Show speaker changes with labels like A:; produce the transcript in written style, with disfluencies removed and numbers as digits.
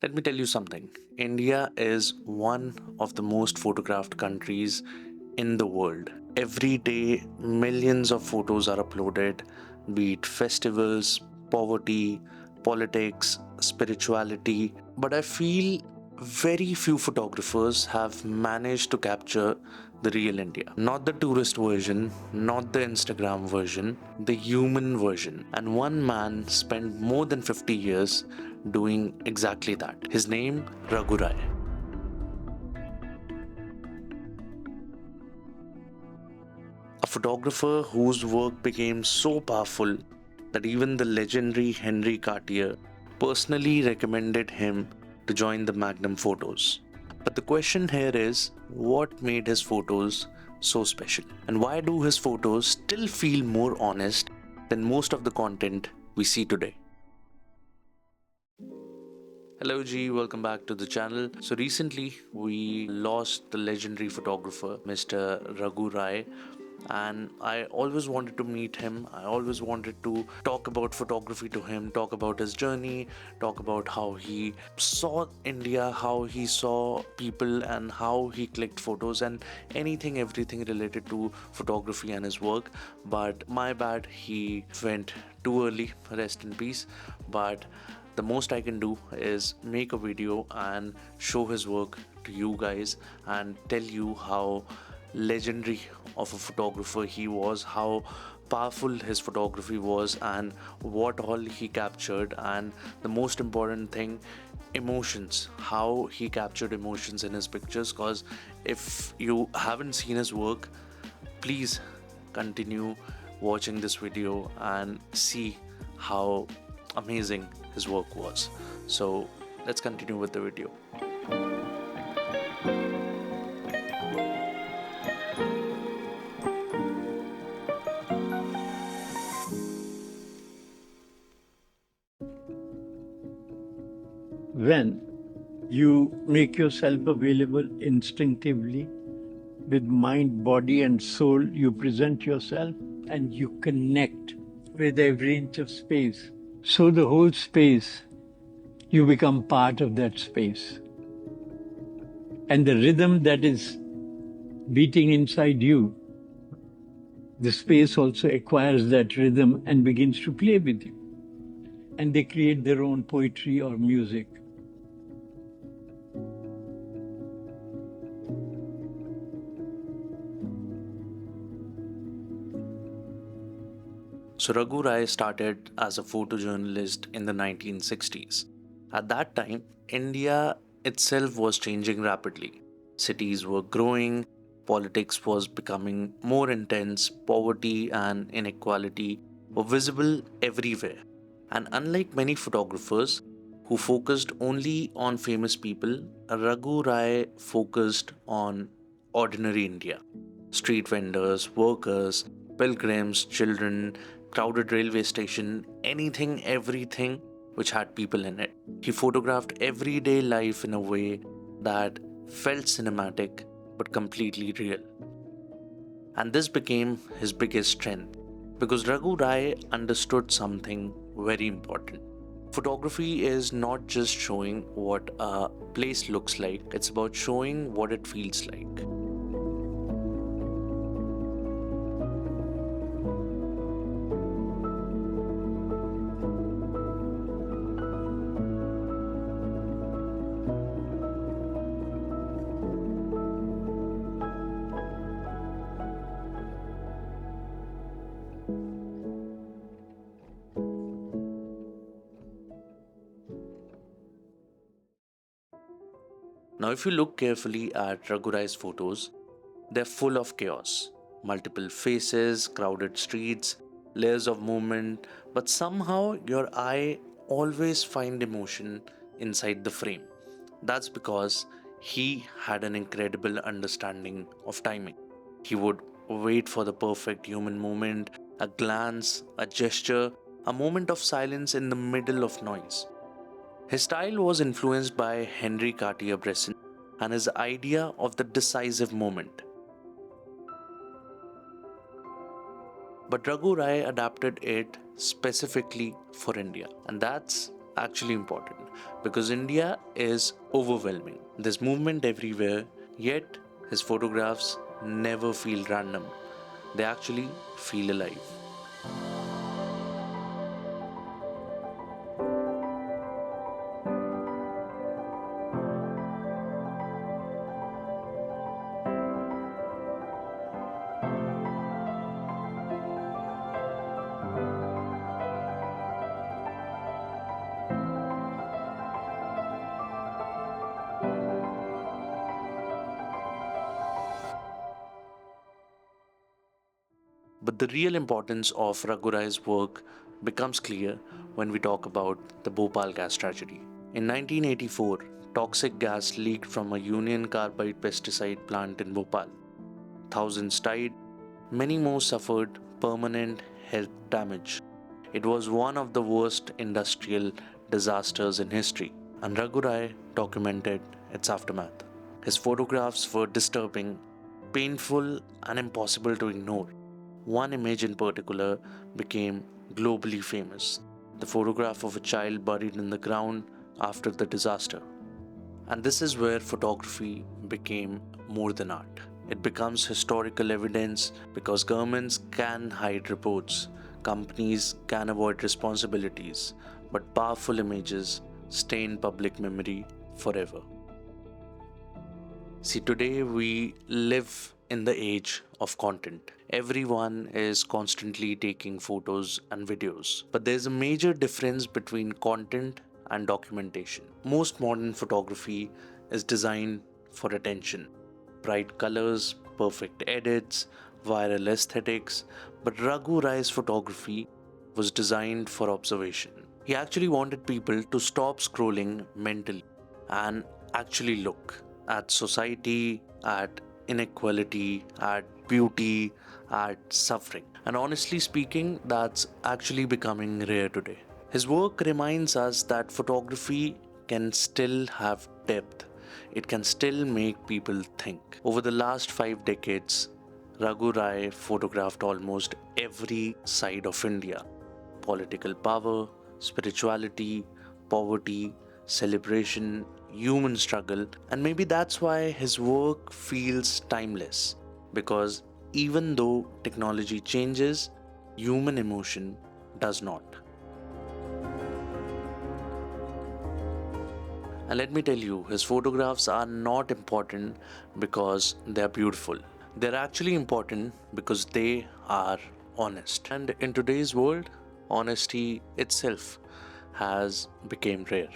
A: Let me tell you something. India is one of the most photographed countries in the world. Every day, millions of photos are uploaded, be it festivals, poverty, politics, spirituality. But I feel very few photographers have managed to capture the real India. Not the tourist version, not the Instagram version, the human version. And one man spent more than 50 years doing exactly that. His name, Raghu Rai. A photographer whose work became so powerful that even the legendary Henri Cartier personally recommended him to join the Magnum Photos. But the question here is what made his photos so special? And why do his photos still feel more honest than most of the content we see today? Hello G, welcome back to the channel. So recently we lost the legendary photographer Mr. Raghu Rai, and I always wanted to meet him. I always wanted to talk about photography to him, talk about his journey, talk about how he saw India, how he saw people, and how he clicked photos and anything, everything related to photography and his work. But my bad, he went too early, rest in peace. But the most I can do is make a video and show his work to you guys and tell you how legendary of a photographer he was, how powerful his photography was, and what all he captured. And the most important thing, emotions, how he captured emotions in his pictures. Because if you haven't seen his work, please continue watching this video and see how amazing his work was. So let's continue with the video.
B: When you make yourself available instinctively with mind, body, and soul, you present yourself and you connect with every inch of space. So, the whole space, you become part of that space. And the rhythm that is beating inside you, the space also acquires that rhythm and begins to play with you. And they create their own poetry or music.
A: So Raghu Rai started as a photojournalist in the 1960s. At that time, India itself was changing rapidly. Cities were growing, politics was becoming more intense, poverty and inequality were visible everywhere. And unlike many photographers who focused only on famous people, Raghu Rai focused on ordinary India. Street vendors, workers, pilgrims, children, crowded railway station, anything, everything which had people in it. He photographed everyday life in a way that felt cinematic but completely real. And this became his biggest strength because Raghu Rai understood something very important. Photography is not just showing what a place looks like, it's about showing what it feels like. Now, if you look carefully at Raghu Rai's photos, they're full of chaos. Multiple faces, crowded streets, layers of movement, but somehow your eye always find emotion inside the frame. That's because he had an incredible understanding of timing. He would wait for the perfect human moment, a glance, a gesture, a moment of silence in the middle of noise. His style was influenced by Henri Cartier-Bresson and his idea of the decisive moment. But Raghu Rai adapted it specifically for India. And that's actually important because India is overwhelming. There's movement everywhere, yet his photographs never feel random. They actually feel alive. But the real importance of Raghu Rai's work becomes clear when we talk about the Bhopal gas tragedy. In 1984, toxic gas leaked from a Union Carbide pesticide plant in Bhopal. Thousands died, many more suffered permanent health damage. It was one of the worst industrial disasters in history, and Raghu Rai documented its aftermath. His photographs were disturbing, painful, and impossible to ignore. One image in particular became globally famous, the photograph of a child buried in the ground after the disaster. And this is where photography became more than art. It becomes historical evidence because governments can hide reports, companies can avoid responsibilities, but powerful images stay in public memory forever. See, today we live in the age of content. Everyone is constantly taking photos and videos. But there's a major difference between content and documentation. Most modern photography is designed for attention. Bright colors, perfect edits, viral aesthetics. But Raghu Rai's photography was designed for observation. He actually wanted people to stop scrolling mentally and actually look at society, at inequality, at beauty, at suffering. And honestly speaking, that's actually becoming rare today. His work reminds us that photography can still have depth, it can still make people think. Over the last 5 decades, Raghu Rai photographed almost every side of India: political power, spirituality, poverty, celebration, human struggle, and maybe that's why his work feels timeless. Because even though technology changes, human emotion does not. And let me tell you, his photographs are not important because they are beautiful. They're actually important because they are honest. And in today's world, honesty itself has become rare.